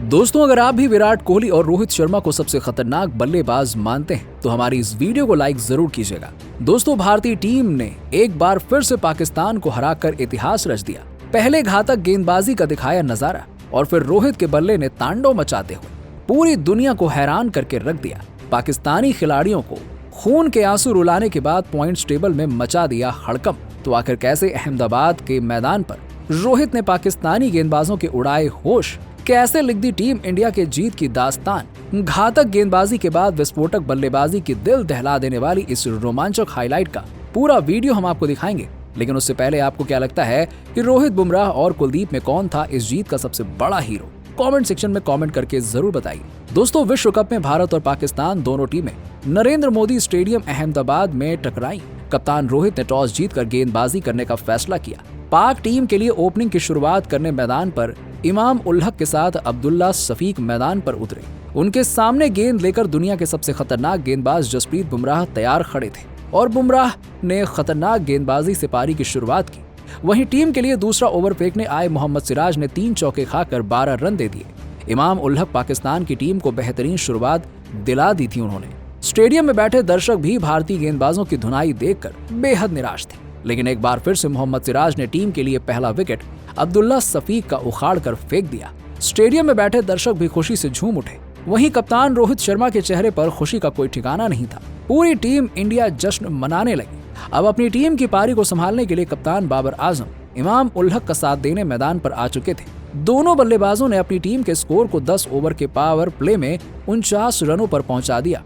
दोस्तों, अगर आप भी विराट कोहली और रोहित शर्मा को सबसे खतरनाक बल्लेबाज मानते हैं तो हमारी इस वीडियो को लाइक जरूर कीजिएगा। दोस्तों, भारतीय टीम ने एक बार फिर से पाकिस्तान को हराकर इतिहास रच दिया। पहले घातक गेंदबाजी का दिखाया नजारा और फिर रोहित के बल्ले ने तांडव मचाते हुए पूरी दुनिया को हैरान करके रख दिया। पाकिस्तानी खिलाड़ियों को खून के आंसू रुलाने के बाद पॉइंट्स टेबल में मचा दिया हड़कंप। तो आखिर कैसे अहमदाबाद के मैदान पर रोहित ने पाकिस्तानी गेंदबाजों के उड़ाए होश, कैसे लिख दी टीम इंडिया के जीत की दास्तान। घातक गेंदबाजी के बाद विस्फोटक बल्लेबाजी की दिल दहला देने वाली इस रोमांचक हाईलाइट का पूरा वीडियो हम आपको दिखाएंगे। लेकिन उससे पहले आपको क्या लगता है कि रोहित, बुमराह और कुलदीप में कौन था इस जीत का सबसे बड़ा हीरो? कमेंट सेक्शन में कमेंट करके जरूर बताइए। दोस्तों, विश्व कप में भारत और पाकिस्तान दोनों टीमें नरेंद्र मोदी स्टेडियम अहमदाबाद में टकराई। कप्तान रोहित ने टॉस जीतकर गेंदबाजी करने का फैसला किया। पाक टीम के लिए ओपनिंग की शुरुआत करने मैदान पर इमाम उल हक के साथ अब्दुल्ला शफीक मैदान पर उतरे। उनके सामने गेंद लेकर दुनिया के सबसे खतरनाक गेंदबाज जसप्रीत बुमराह तैयार खड़े थे और बुमराह ने खतरनाक गेंदबाजी से पारी की शुरुआत की। वहीं टीम के लिए दूसरा ओवर फेंकने आए मोहम्मद सिराज ने 3 चौके खाकर 12 रन दे दिए। इमाम उल हक पाकिस्तान की टीम को बेहतरीन शुरुआत दिला दी थी। उन्होंने स्टेडियम में बैठे दर्शक भी भारतीय गेंदबाजों की धुनाई देखकर बेहद निराश थे। लेकिन एक बार फिर से मोहम्मद सिराज ने टीम के लिए पहला विकेट अब्दुल्ला शफीक का उखाड़ कर फेंक दिया। स्टेडियम में बैठे दर्शक भी खुशी से झूम उठे। वहीं कप्तान रोहित शर्मा के चेहरे पर खुशी का कोई ठिकाना नहीं था। पूरी टीम इंडिया जश्न मनाने लगी। अब अपनी टीम की पारी को संभालने के लिए कप्तान बाबर आजम इमाम उल हक का साथ देने मैदान पर आ चुके थे। दोनों बल्लेबाजों ने अपनी टीम के स्कोर को 10 ओवर के पावर प्ले में 49 रनों पर पहुंचा दिया।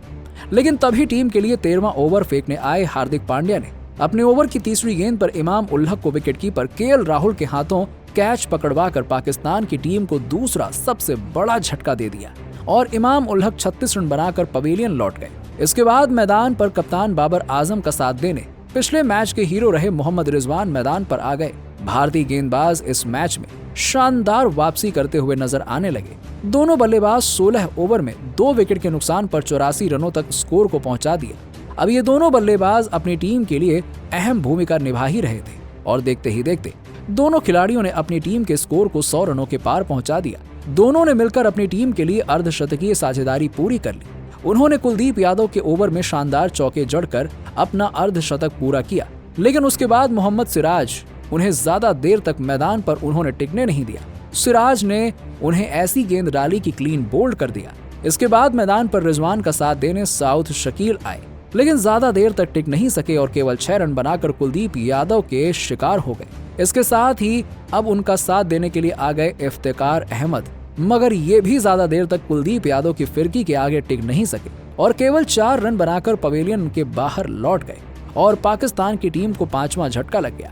लेकिन तभी टीम के लिए 13वां ओवर फेंकने आए हार्दिक पांड्या ने अपने ओवर की तीसरी गेंद पर इमाम उल हक को विकेटकीपर केएल राहुल के हाथों कैच पकड़वाकर पाकिस्तान की टीम को दूसरा सबसे बड़ा झटका दे दिया और इमाम उल हक 36 रन बनाकर पवेलियन लौट गए। इसके बाद मैदान पर कप्तान बाबर आजम का साथ देने पिछले मैच के हीरो रहे मोहम्मद रिजवान मैदान पर आ गए। भारतीय गेंदबाज इस मैच में शानदार वापसी करते हुए नजर आने लगे। दोनों बल्लेबाज 16 ओवर में 2 विकेट के नुकसान पर 84 रनों तक स्कोर को पहुंचा दिया। अब ये दोनों बल्लेबाज अपनी टीम के लिए अहम भूमिका निभा ही रहे थे और देखते ही देखते दोनों खिलाड़ियों ने अपनी टीम के स्कोर को 100 रनों के पार पहुंचा दिया। दोनों ने मिलकर अपनी टीम के लिए अर्धशतकीय साझेदारी पूरी कर ली। उन्होंने कुलदीप यादव के ओवर में शानदार चौके जड़कर अपना अर्धशतक पूरा किया। लेकिन उसके बाद मोहम्मद सिराज उन्हें ज्यादा देर तक मैदान पर उन्होंने टिकने नहीं दिया। सिराज ने उन्हें ऐसी गेंद डाली कि क्लीन बोल्ड कर दिया। इसके बाद मैदान पर रिजवान का साथ देने साउथ शकील आए, लेकिन ज्यादा देर तक टिक नहीं सके और केवल 6 रन बनाकर कुलदीप यादव के शिकार हो गए। इसके साथ ही अब उनका साथ देने के लिए आ गए इफ्तिकार अहमद, मगर ये भी ज्यादा देर तक कुलदीप यादव की फिरकी के आगे टिक नहीं सके और केवल 4 रन बनाकर पवेलियन के बाहर लौट गए और पाकिस्तान की टीम को 5वां झटका लग गया।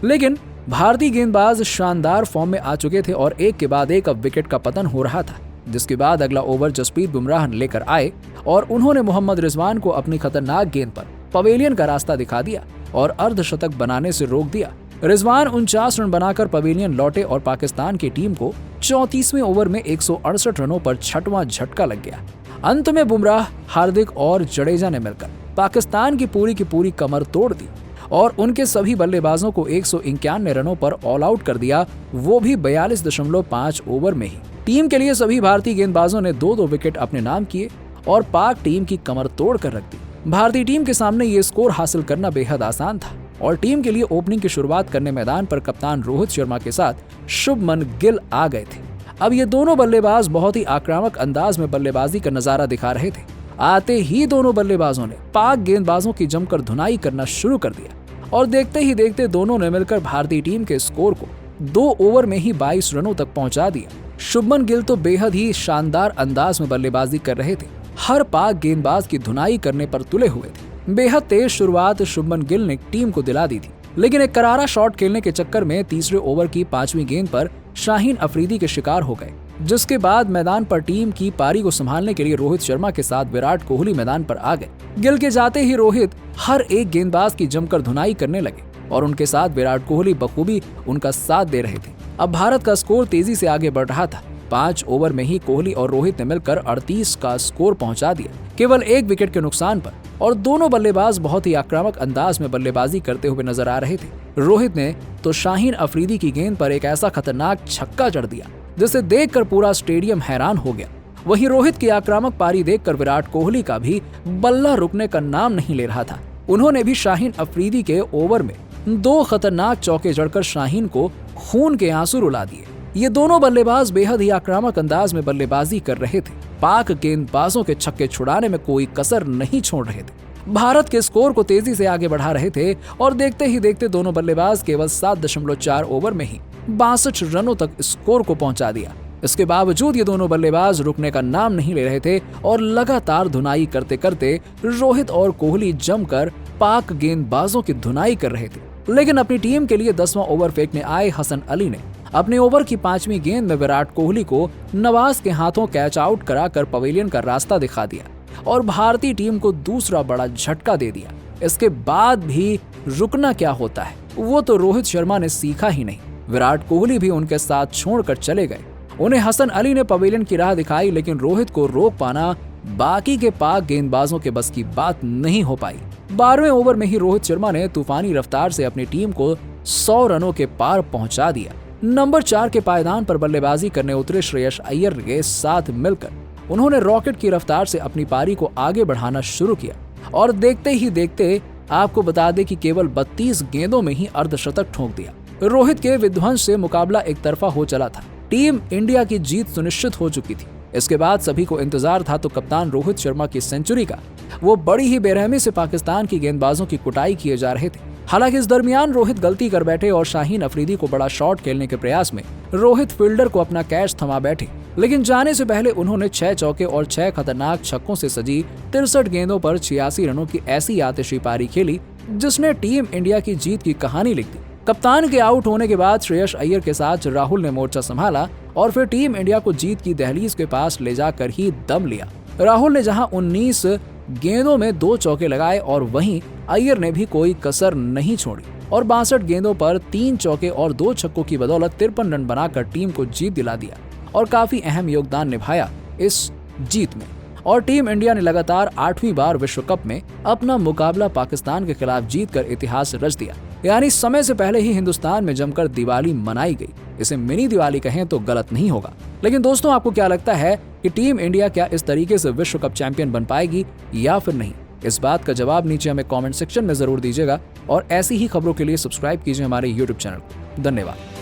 लेकिन भारतीय गेंदबाज शानदार फॉर्म में आ चुके थे और एक के बाद एक अब विकेट का पतन हो रहा था, जिसके बाद अगला ओवर जसप्रीत बुमराह लेकर आए और उन्होंने मोहम्मद रिजवान को अपनी खतरनाक गेंद पर पवेलियन का रास्ता दिखा दिया और अर्धशतक बनाने से रोक दिया। रिजवान 49 रन बनाकर पवेलियन लौटे और पाकिस्तान की टीम को 34वें ओवर में 168 रनों पर 6वां झटका लग गया। अंत में बुमराह, हार्दिक और जडेजा ने मिलकर पाकिस्तान की पूरी कमर तोड़ दी और उनके सभी बल्लेबाजों को 191 रनों पर ऑल आउट कर दिया, वो भी 42.5 ओवर में ही। टीम के लिए सभी भारतीय गेंदबाजों ने 2-2 विकेट अपने नाम किए और पाक टीम की कमर तोड़ कर रख दी। भारतीय टीम के सामने ये स्कोर हासिल करना बेहद आसान था और टीम के लिए ओपनिंग की शुरुआत करने मैदान पर कप्तान रोहित शर्मा के साथ शुभमन गिल आ गए थे। अब ये दोनों बल्लेबाज बहुत ही आक्रामक अंदाज में बल्लेबाजी का नजारा दिखा रहे थे। आते ही दोनों बल्लेबाजों ने पाक गेंदबाजों की जमकर धुनाई करना शुरू कर दिया और देखते ही देखते दोनों ने मिलकर भारतीय टीम के स्कोर को 2 ओवर में ही 22 रनों तक पहुंचा दिया। शुभमन गिल तो बेहद ही शानदार अंदाज में बल्लेबाजी कर रहे थे, हर पाक गेंदबाज की धुनाई करने पर तुले हुए थे। बेहद तेज शुरुआत शुभमन गिल ने टीम को दिला दी थी, लेकिन एक करारा शॉट खेलने के चक्कर में तीसरे ओवर की 5वीं गेंद पर शाहीन अफरीदी के शिकार हो गए, जिसके बाद मैदान पर टीम की पारी को संभालने के लिए रोहित शर्मा के साथ विराट कोहली मैदान पर आ गए। गिल के जाते ही रोहित हर एक गेंदबाज की जमकर धुनाई करने लगे और उनके साथ विराट कोहली बखूबी उनका साथ दे रहे थे। अब भारत का स्कोर तेजी से आगे बढ़ रहा था। 5 ओवर में ही कोहली और रोहित ने मिलकर 38 का स्कोर पहुंचा दिया, केवल 1 विकेट के नुकसान पर, और दोनों बल्लेबाज बहुत ही आक्रामक अंदाज में बल्लेबाजी करते हुए नजर आ रहे थे। रोहित ने तो शाहीन अफरीदी की गेंद पर एक ऐसा खतरनाक छक्का जड़ दिया जिसे देखकर पूरा स्टेडियम हैरान हो गया। वहीं रोहित की आक्रामक पारी देखकर विराट कोहली का भी बल्ला रुकने का नाम नहीं ले रहा था। उन्होंने भी शाहीन अफरीदी के ओवर में 2 खतरनाक चौके जड़कर शाहीन को खून के आंसू रुला दिए। ये दोनों बल्लेबाज बेहद ही आक्रामक अंदाज में बल्लेबाजी कर रहे थे। पाक गेंदबाजों के छक्के छुड़ाने में कोई कसर नहीं छोड़ रहे थे। भारत के स्कोर को तेजी से आगे बढ़ा रहे थे और देखते ही देखते दोनों बल्लेबाज केवल 7.4 ओवर में ही 62 रनों तक स्कोर को पहुंचा दिया। इसके बावजूद ये दोनों बल्लेबाज रुकने का नाम नहीं ले रहे थे और लगातार धुनाई करते करते रोहित और कोहली जमकर पाक गेंदबाजों की धुनाई कर रहे थे। लेकिन अपनी टीम के लिए 10वां ओवर फेंकने आए हसन अली ने अपने ओवर की 5वीं गेंद में विराट कोहली को नवाज के हाथों कैच आउट कराकर पवेलियन का रास्ता दिखा दिया और भारतीय टीम को दूसरा बड़ा झटका दे दिया। इसके बाद भी रुकना क्या होता है वो तो रोहित शर्मा ने सीखा ही नहीं। विराट कोहली भी उनके साथ छोड़कर चले गए। उन्हें हसन अली ने पवेलियन की राह दिखाई, लेकिन रोहित को रोक पाना बाकी के पाक गेंदबाजों के बस की बात नहीं हो पाई। 12वें ओवर में ही रोहित शर्मा ने तूफानी रफ्तार से अपनी टीम को 100 रनों के पार पहुंचा दिया। नंबर 4 के पायदान पर बल्लेबाजी करने उतरे श्रेयस अय्यर के साथ मिलकर उन्होंने रॉकेट की रफ्तार से अपनी पारी को आगे बढ़ाना शुरू किया और देखते ही देखते आपको बता दें कि केवल 32 गेंदों में ही अर्धशतक ठोक दिया। रोहित के विध्वंस से मुकाबला एक तरफा हो चला था। टीम इंडिया की जीत सुनिश्चित हो चुकी थी। इसके बाद सभी को इंतजार था तो कप्तान रोहित शर्मा की सेंचुरी का। वो बड़ी ही बेरहमी से पाकिस्तान की गेंदबाजों की कुटाई किए जा रहे थे। हालांकि इस दरमियान रोहित गलती कर बैठे और शाहीन अफरीदी को बड़ा शॉट खेलने के प्रयास में रोहित फील्डर को अपना कैच थमा बैठे, लेकिन जाने से पहले उन्होंने 6 चौके और 6 खतरनाक छक्कों से सजी 63 गेंदों पर 86 रनों की ऐसी आतिशी पारी खेली जिसने टीम इंडिया की जीत की कहानी लिख दी। कप्तान के आउट होने के बाद श्रेयस अय्यर के साथ राहुल ने मोर्चा संभाला और फिर टीम इंडिया को जीत की दहलीज के पास ले जाकर ही दम लिया। राहुल ने जहां 19 गेंदों में 2 चौके लगाए और वहीं अय्यर ने भी कोई कसर नहीं छोड़ी और 62 गेंदों पर 3 चौके और 2 छक्कों की बदौलत 53 रन बनाकर टीम को जीत दिला दिया और काफी अहम योगदान निभाया इस जीत में। और टीम इंडिया ने लगातार 8वीं बार विश्व कप में अपना मुकाबला पाकिस्तान के खिलाफ जीतकर इतिहास रच दिया। यानी समय से पहले ही हिंदुस्तान में जमकर दिवाली मनाई गई। इसे मिनी दिवाली कहें तो गलत नहीं होगा। लेकिन दोस्तों, आपको क्या लगता है कि टीम इंडिया क्या इस तरीके से विश्व कप चैंपियन बन पाएगी या फिर नहीं? इस बात का जवाब नीचे हमें कमेंट सेक्शन में जरूर दीजिएगा और ऐसी ही खबरों के लिए सब्सक्राइब कीजिए हमारे YouTube चैनल को। धन्यवाद।